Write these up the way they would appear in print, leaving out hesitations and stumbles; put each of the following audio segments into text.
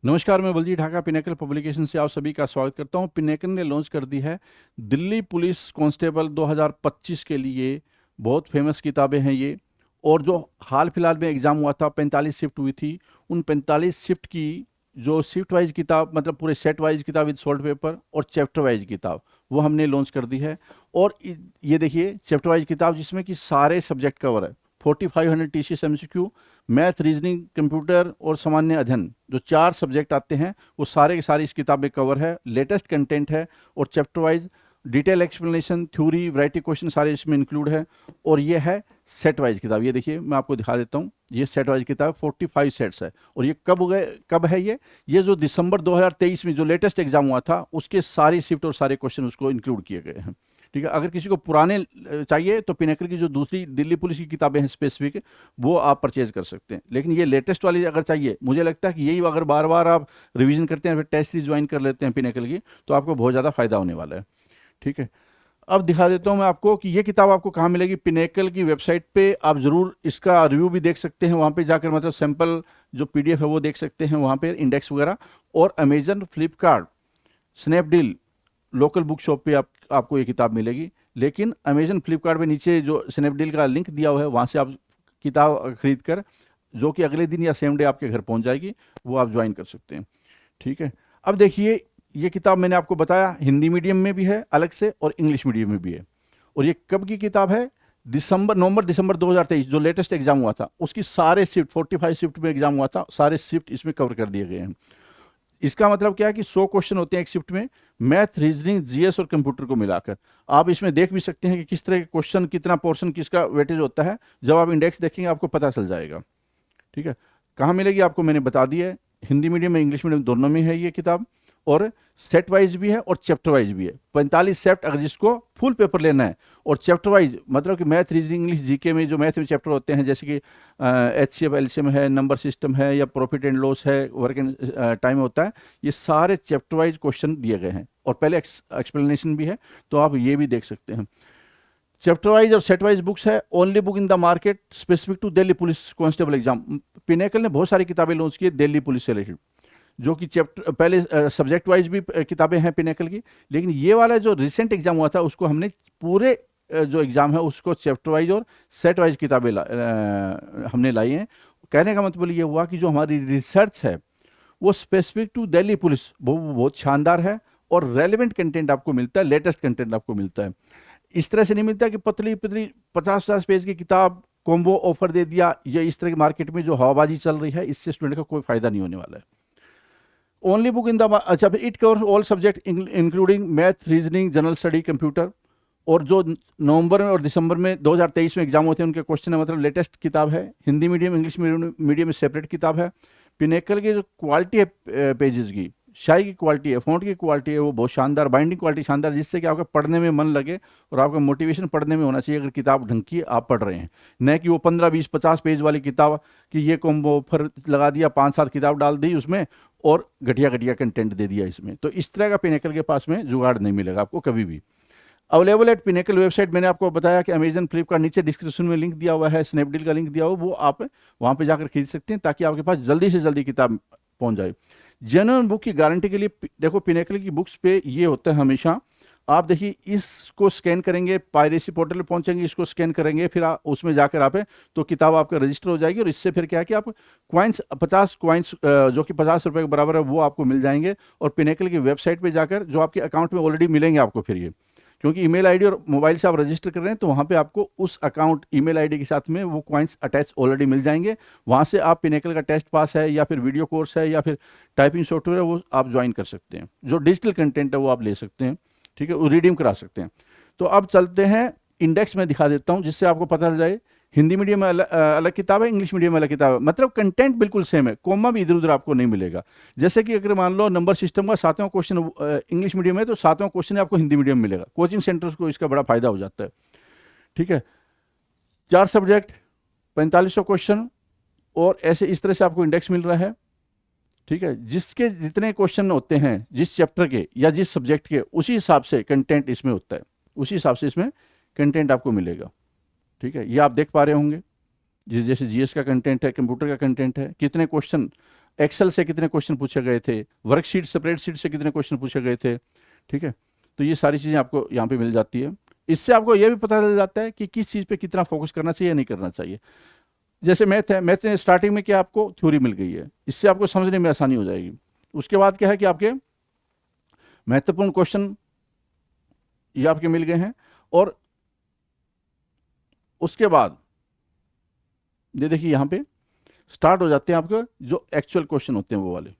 नमस्कार, मैं Baljeet Dhaka pinnacle publication से आप सभी का स्वागत करता हूं। पिनेकल ने लॉन्च कर दी है दिल्ली पुलिस कांस्टेबल 2025 के लिए बहुत फेमस किताबें हैं ये। और जो हाल फिलहाल में एग्ज़ाम हुआ था, 45 शिफ्ट हुई थी, उन 45 शिफ्ट की जो शिफ्ट वाइज किताब, मतलब पूरे सेट वाइज किताब विद सॉल्ट पेपर और चैप्टर वाइज किताब, वो हमने लॉन्च कर दी है। और ये देखिए चैप्टर वाइज किताब जिसमें कि सारे सब्जेक्ट कवर है। 4500 TCS MCQ, math, reasoning, computer और सामान्य अध्ययन, जो 4 सब्जेक्ट आते हैं वो सारे के सारे इस किताब में कवर है। लेटेस्ट कंटेंट है और chapter wise detail explanation, theory, variety question सारे इसमें इंक्लूड है। और ये है सेट वाइज किताब। ये देखिए मैं आपको दिखा देता हूँ, ये सेट वाइज किताब 45 सेट्स है। और ये कब है ये जो दिसंबर 2023 में जो लेटेस्ट एग्जाम हुआ था उसके सारी शिफ्ट और सारे क्वेश्चन उसको इंक्लूड किए गए हैं। ठीक है, अगर किसी को पुराने चाहिए तो पिनेकल की जो दूसरी दिल्ली पुलिस की किताबें हैं स्पेसिफिक, वो आप परचेज कर सकते हैं। लेकिन ये लेटेस्ट वाली अगर चाहिए, मुझे लगता है कि यही अगर बार बार आप रिवीजन करते हैं, फिर टेस्ट सीरीज ज्वाइन कर लेते हैं पिनेकल की, तो आपको बहुत ज़्यादा फायदा होने वाला है। ठीक है, अब दिखा देता हूँ मैं आपको कि ये किताब आपको कहाँ मिलेगी। पिनेकल की वेबसाइट पे आप ज़रूर इसका रिव्यू भी देख सकते हैं, वहाँ पे जाकर मतलब सैम्पल जो PDF है वो देख सकते हैं वहाँ पे, इंडेक्स वगैरह। और Amazon, Flipkart, Snapdeal, local book shop पे आपको ये किताब मिलेगी। लेकिन अमेजन, फ्लिपकार्ट पे नीचे जो स्नैपडील का लिंक दिया हुआ है, वहाँ से आप किताब खरीद कर, जो कि अगले दिन या सेम डे आपके घर पहुँच जाएगी, वो आप ज्वाइन कर सकते हैं। ठीक है, अब देखिए ये किताब मैंने आपको बताया हिंदी मीडियम में भी है अलग से और इंग्लिश मीडियम में भी है। और ये कब की किताब है? नवंबर दिसंबर 2023 जो लेटेस्ट एग्जाम हुआ था उसकी सारे शिफ्ट, 45 शिफ्ट में एग्जाम हुआ था, सारे शिफ्ट इसमें कवर कर दिए गए हैं। इसका मतलब क्या है कि 100 क्वेश्चन होते हैं एक शिफ्ट में, मैथ, रीजनिंग, GS और कंप्यूटर को मिलाकर। आप इसमें देख भी सकते हैं कि किस तरह के क्वेश्चन, कितना पोर्शन किसका वेटेज होता है। जब आप इंडेक्स देखेंगे आपको पता चल जाएगा। ठीक है, कहाँ मिलेगी आपको मैंने बता दी है, हिंदी मीडियम में इंग्लिश मीडियम दोनों में है ये किताब। और सेट वाइज भी है और चैप्टर वाइज भी है। 45 सेट अगर जिसको फुल पेपर लेना है, और चैप्टर वाइज मतलब कि मैथ, रीजनिंग, इंग्लिश, GK में जो मैथ में चैप्टर होते हैं, जैसे कि HCF, LCM है, नंबर सिस्टम है, या प्रॉफिट एंड लॉस है, वर्क एंड टाइम होता है, ये सारे चैप्टर वाइज क्वेश्चन दिए गए हैं और पहले एक्सप्लेनेशन भी है, तो आप ये भी देख सकते हैं। चैप्टर वाइज और सेट वाइज बुक्स है, only book in the market specific to Delhi police constable exam. Pinnacle ने बहुत सारी किताबें लॉन्च की है दिल्ली पुलिस से रिलेटेड, जो कि चैप्टर पहले सब्जेक्ट वाइज भी किताबें हैं पिनेकल की। लेकिन ये वाला जो रिसेंट एग्जाम हुआ था उसको हमने पूरे जो एग्जाम है उसको चैप्टर वाइज और सेट वाइज किताबें हमने लाई हैं। कहने का मतलब ये हुआ कि जो हमारी रिसर्च है वो स्पेसिफिक टू दिल्ली पुलिस वो बहुत शानदार है, और रेलिवेंट कंटेंट आपको मिलता है, लेटेस्ट कंटेंट आपको मिलता है। इस तरह से नहीं मिलता कि पतली पतली 50-50 पेज की किताब कॉम्बो ऑफर दे दिया, या इस तरह की मार्केट में जो हवाबाजी चल रही है, इससे स्टूडेंट का कोई फायदा नहीं होने वाला है। ओनली बुक इन द, अच्छा, it cover all subject including math, reasoning, general study, computer. और जो नवंबर और दिसंबर में 2023 में एग्जाम होते हैं उनके क्वेश्चन है, मतलब लेटेस्ट किताब है। हिंदी मीडियम, इंग्लिश मीडियम में सेपरेट किताब है। पिनेकल की जो क्वालिटी है पेजेस की, शाई की क्वालिटी है, फ़ॉन्ट की क्वालिटी है, वो बहुत शानदार, बाइंडिंग क्वालिटी शानदार, जिससे कि आपका पढ़ने में मन लगे और आपका मोटिवेशन पढ़ने में होना चाहिए अगर किताब ढंग की आप पढ़ रहे हैं। न कि वो 15-20-50 पेज वाली किताब कि ये कॉम्बो ऑफर लगा दिया, 5-7 किताब डाल दी उसमें और घटिया घटिया कंटेंट दे दिया इसमें। तो इस तरह का पिनेकल के पास में जुगाड़ नहीं मिलेगा आपको कभी भी। अवेलेबल एट पिनेकल वेबसाइट, मैंने आपको बताया कि अमेजन, फ्लिपकार्ट, नीचे डिस्क्रिप्शन में लिंक दिया हुआ है, स्नैपडील का लिंक दिया हुआ, वो आप वहाँ पे जाकर खरीद सकते हैं ताकि आपके पास जल्दी से जल्दी किताब पहुँच जाए। जेन्युइन बुक की गारंटी के लिए देखो पिनेकल की बुक्स पे ये होता है हमेशा, आप देखिए इसको स्कैन करेंगे, पायरेसी पोर्टल पे पहुंचेंगे, इसको स्कैन करेंगे, फिर उसमें जाकर आप तो किताब आपका रजिस्टर हो जाएगी। और इससे फिर क्या है कि आप क्वाइंस, 50 क्वाइंस जो कि 50 रुपये के बराबर है, वो आपको मिल जाएंगे। और पिनेकल की वेबसाइट पे जाकर जो आपके अकाउंट में ऑलरेडी मिलेंगे आपको, फिर ये क्योंकि ईमेल आईडी और मोबाइल से आप रजिस्टर कर रहे हैं, तो वहाँ पे आपको उस अकाउंट ईमेल आईडी के साथ में वो कॉइन्स अटैच ऑलरेडी मिल जाएंगे। वहाँ से आप पिनेकल का टेस्ट पास है या फिर वीडियो कोर्स है या फिर टाइपिंग सॉफ्टवेयर है, वो आप ज्वाइन कर सकते हैं। जो डिजिटल कंटेंट है वो आप ले सकते हैं। ठीक है, वो रिडीम करा सकते हैं। तो अब चलते हैं, इंडेक्स में दिखा देता हूँ जिससे आपको पता चल जाए। हिंदी मीडियम में अलग किताब है, इंग्लिश मीडियम में अलग किताब है, मतलब कंटेंट बिल्कुल सेम है, कोमा भी इधर उधर आपको नहीं मिलेगा। जैसे कि अगर मान लो नंबर सिस्टम का 7वां क्वेश्चन इंग्लिश मीडियम है, तो 7वां क्वेश्चन आपको हिंदी मीडियम में मिलेगा। कोचिंग सेंटर्स को इसका बड़ा फायदा हो जाता है। ठीक है, 4 सब्जेक्ट, 4500 क्वेश्चन, और ऐसे इस तरह से आपको इंडेक्स मिल रहा है। ठीक है, जिसके जितने क्वेश्चन होते हैं जिस चैप्टर के या जिस सब्जेक्ट के, उसी हिसाब से कंटेंट इसमें होता है, उसी हिसाब से इसमें कंटेंट आपको मिलेगा। ठीक है, ये आप देख पा रहे होंगे, जैसे GS का कंटेंट है, कंप्यूटर का कंटेंट है, कितने क्वेश्चन एक्सेल से कितने क्वेश्चन पूछे गए थे, वर्कशीट स्प्रेडशीट से कितने क्वेश्चन पूछे गए थे। ठीक है, तो ये सारी चीज़ें आपको यहाँ पे मिल जाती है। इससे आपको ये भी पता चल जाता है कि किस चीज़ पे कितना फोकस करना चाहिए या नहीं करना चाहिए। जैसे मैथ है, मैथ में स्टार्टिंग में क्या आपको थ्योरी मिल गई है, इससे आपको समझने में आसानी हो जाएगी। उसके बाद क्या है कि आपके महत्वपूर्ण क्वेश्चन ये आपके मिल गए हैं, और उसके बाद ये देखिए यहाँ पे स्टार्ट हो जाते हैं आपके जो एक्चुअल क्वेश्चन होते हैं वो वाले।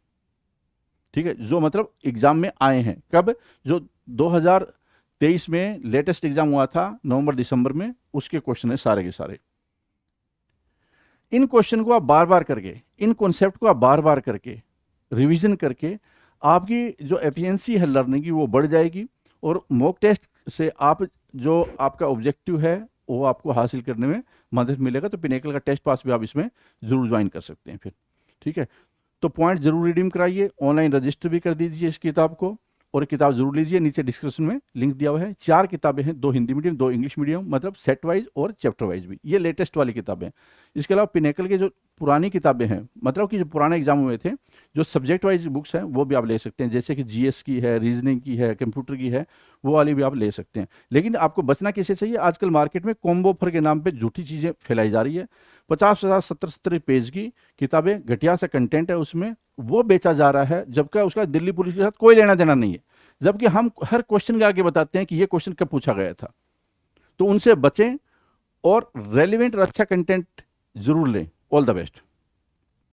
ठीक है, जो मतलब एग्जाम में आए हैं कब, जो 2023 में लेटेस्ट एग्जाम हुआ था नवंबर दिसंबर में, उसके क्वेश्चन है सारे के सारे। इन क्वेश्चन को आप बार बार करके, इन कॉन्सेप्ट को आप बार बार करके रिवीजन करके आपकी जो एफिशिएंसी है लर्निंग की वो बढ़ जाएगी, और मॉक टेस्ट से आप जो आपका ऑब्जेक्टिव है वो आपको हासिल करने में मदद मिलेगा। तो पिनेकल का टेस्ट पास भी आप इसमें जरूर ज्वाइन कर सकते हैं फिर। ठीक है, तो पॉइंट जरूर रिडीम कराइए, ऑनलाइन रजिस्टर भी कर दीजिए इस किताब को, और किताब जरूर लीजिए। नीचे डिस्क्रिप्शन में लिंक दिया हुआ है। 4 किताबें हैं, 2 हिंदी मीडियम, 2 इंग्लिश मीडियम, मतलब सेट वाइज और चैप्टर वाइज भी, ये लेटेस्ट वाली किताबें। इसके अलावा पिनेकल के जो पुरानी किताबें हैं, मतलब कि जो पुराने एग्जाम हुए थे, जो सब्जेक्ट वाइज बुक्स हैं वो भी आप ले सकते हैं, जैसे कि जीएस की है, रीजनिंग की है, कंप्यूटर की है, वो वाली भी आप ले सकते हैं। लेकिन आपको बचना किससे चाहिए, आजकल मार्केट में कॉम्बो ऑफर के नाम पे झूठी चीज़ें फैलाई जा रही है। 50-50, 70-70 पेज की किताबें, घटिया सा कंटेंट है उसमें, वो बेचा जा रहा है, जबकि उसका दिल्ली पुलिस के साथ कोई लेना देना नहीं है। जबकि हम हर क्वेश्चन के आगे बताते हैं कि ये क्वेश्चन कब पूछा गया था। तो उनसे बचें और रेलिवेंट और अच्छा कंटेंट जरूर लें। All the best.